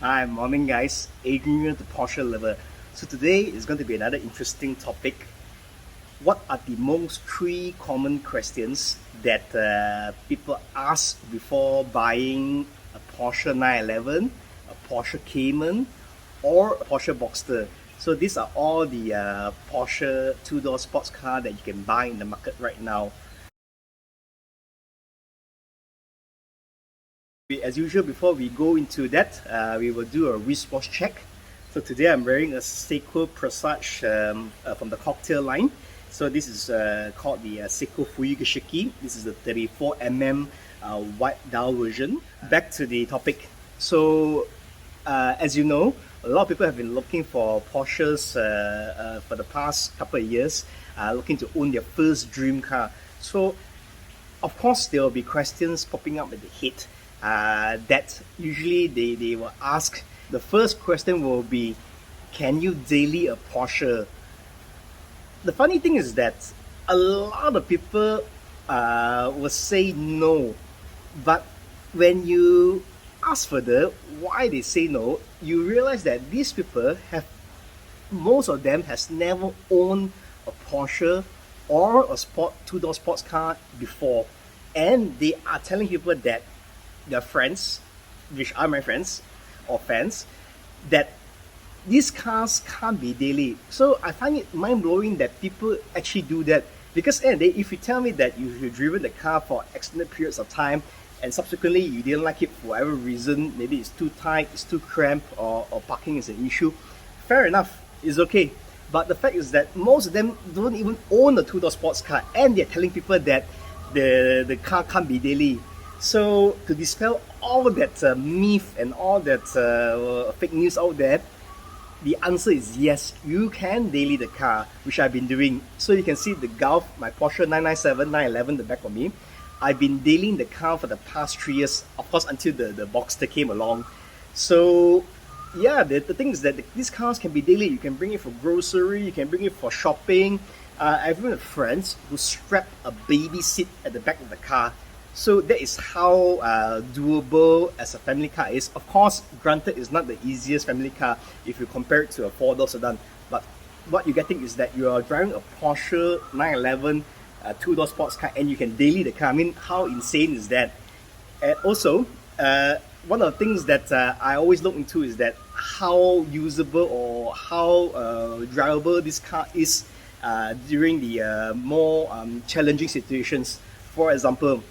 Hi, morning guys. Adrian, the Porsche lover. So today is going to be another interesting topic. What are the most three common questions that people ask before buying a Porsche 911, a Porsche Cayman, or a Porsche Boxster? So these are all the Porsche two-door sports car that you can buy in the market right now. As usual, before we go into that, we will do a wristwatch check. So today I'm wearing a Seiko Fuyugeshiki from the cocktail line. So this is called the Seiko Fuyugeshiki. This is the 34mm white dial version. Back to the topic. So as you know, a lot of people have been looking for Porsches for the past couple of years, looking to own their first dream car. So of course there will be questions popping up at the head that usually they will ask. The first question will be, can you daily a Porsche? The funny thing is that a lot of people will say no, but when you ask further why they say no, you realize that these people have, most of them has never owned a Porsche or a two-door sports car before, and they are telling people that their friends, which are my friends or fans, that these cars can't be daily. So I find it mind-blowing that people actually do that, because if you tell me that you've driven the car for extended periods of time and subsequently you didn't like it for whatever reason, maybe it's too tight, it's too cramped, or parking is an issue, fair enough, it's okay. But the fact is that most of them don't even own a two-door sports car, and they're telling people that the car can't be daily. So to dispel all that myth and all that fake news out there, the answer is yes, you can daily the car, which I've been doing. So you can see the Golf, my Porsche 997, 911, the back of me. I've been dailying the car for the past 3 years, of course, until the Boxster came along. So yeah, the thing is that these cars can be daily. You can bring it for grocery, you can bring it for shopping. I've even had friends who strap a baby seat at the back of the car. So that is how doable as a family car is. Of course, granted, it's not the easiest family car if you compare it to a four-door sedan. But what you're getting is that you are driving a Porsche 911 two-door sports car and you can daily the car. I mean, how insane is that? And also, one of the things that I always look into is that how usable or how drivable this car is during the more challenging situations. For example,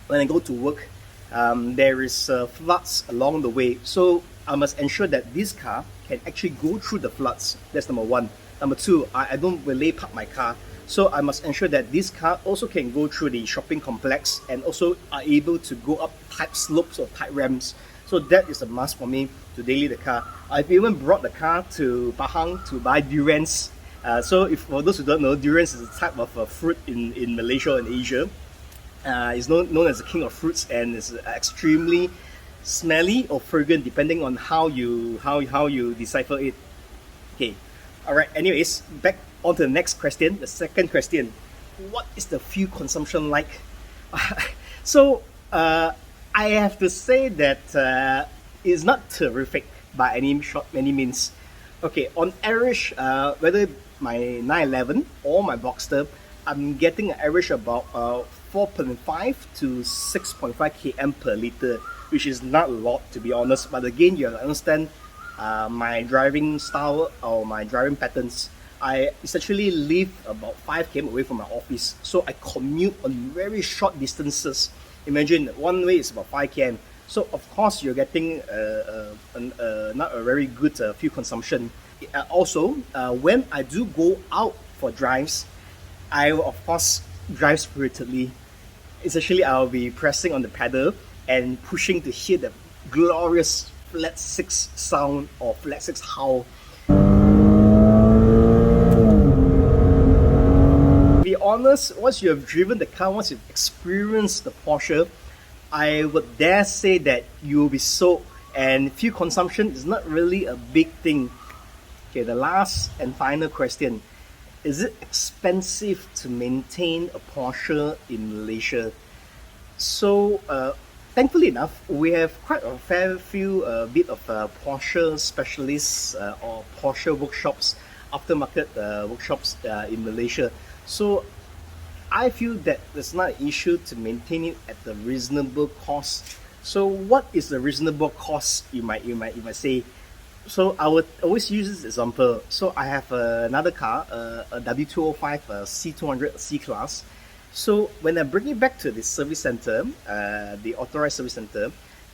when I go to work, there is floods along the way. So I must ensure that this car can actually go through the floods. That's number one. Number two, I don't valet park my car. So I must ensure that this car also can go through the shopping complex and also are able to go up tight slopes or tight ramps. So that is a must for me to daily the car. I've even brought the car to Pahang to buy durians. So if for those who don't know, durians is a type of fruit in Malaysia and Asia. It's known as the king of fruits, and it's extremely smelly or fragrant depending on how you decipher it. Okay, all right. Anyways, back on to the next question. The second question: what is the fuel consumption like? So I have to say that it's not terrific by any means. Okay, on average, whether my 911 or my Boxster, I'm getting an average about 4.5 to 6.5 km per liter, which is not a lot to be honest. But again, you have to understand my driving style or my driving patterns. I essentially live about 5 km away from my office, so I commute on very short distances. Imagine one way is about 5 km. So of course you're getting not a very good fuel consumption. Also, when I do go out for drives, I will of course drive spiritedly. Essentially, I'll be pressing on the pedal and pushing to hear the glorious flat 6 sound or flat 6 howl. To be honest, once you have driven the car, once you've experienced the Porsche, I would dare say that you will be sold, and fuel consumption is not really a big thing. Okay, the last and final question. Is it expensive to maintain a Porsche in Malaysia? So thankfully enough, we have quite a fair few bit of Porsche specialists or Porsche workshops, aftermarket workshops in Malaysia. So I feel that there's not an issue to maintain it at the reasonable cost. So what is the reasonable cost? You might say. So I would always use this example. So I have another car, a W205 C200 C class. So when I bring it back to the service center, the authorized service center,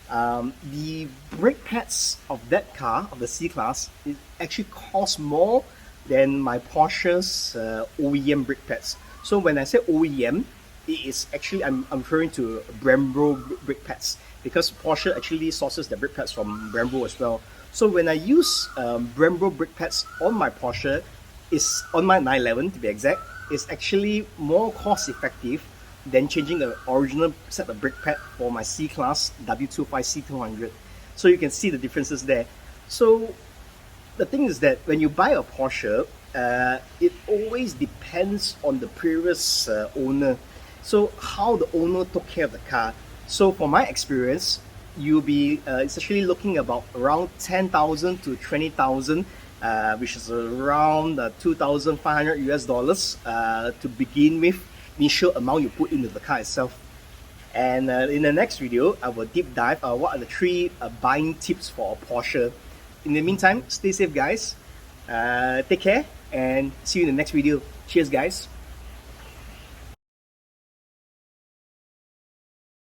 the brake pads of that car, of the C class, it actually costs more than my Porsche's OEM brake pads. So when I say OEM, it is actually I'm referring to Brembo brake pads, because Porsche actually sources their brake pads from Brembo as well. So when I use Brembo brake pads on my Porsche, is on my 911 to be exact, is actually more cost effective than changing the original set of brake pad for my C class W25 C200. So you can see the differences there. So the thing is that when you buy a Porsche, it always depends on the previous owner. So how the owner took care of the car. So for my experience, you'll be essentially looking about around 10,000 to 20,000, which is around 2,500 US dollars to begin with, initial amount you put into the car itself. And in the next video, I will deep dive what are the 3 buying tips for a Porsche. In the meantime, stay safe guys, take care, and see you in the next video. Cheers guys.